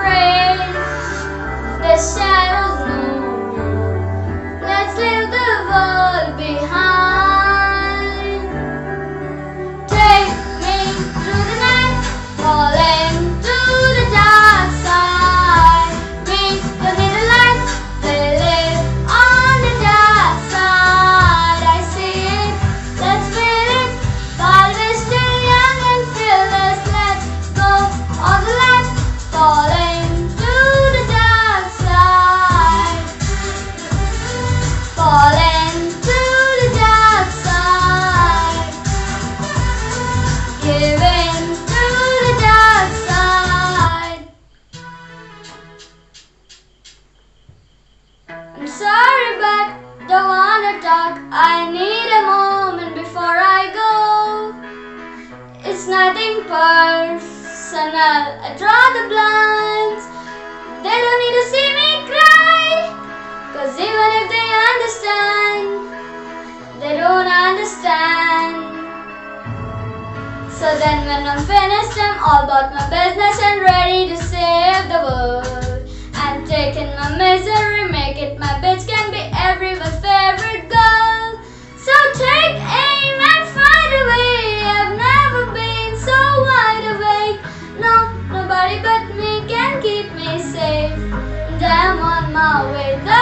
afraid. The shadows know me. Let's leave the world behind. Take me through the night, falling to the dark side. Bring the little lights, they live on the dark side. I see it, let's feel it, while we're still young and fearless. Let's go all the lights, falling to the dark side. Falling to the dark side. Giving to the dark side. I'm sorry, but don't wanna talk. I need a moment before I go. It's nothing personal. I draw the blinds. They don't need to see me cry. 'Cause even if they understand, they don't understand. So then when I'm finished, I'm all about my business and ready to save the world. I'm taking my misery, make it my bitch, can be everyone's favorite girl. So take aim and fight away. I've never been so wide awake. No, nobody but me can keep me safe. And I'm on my way. The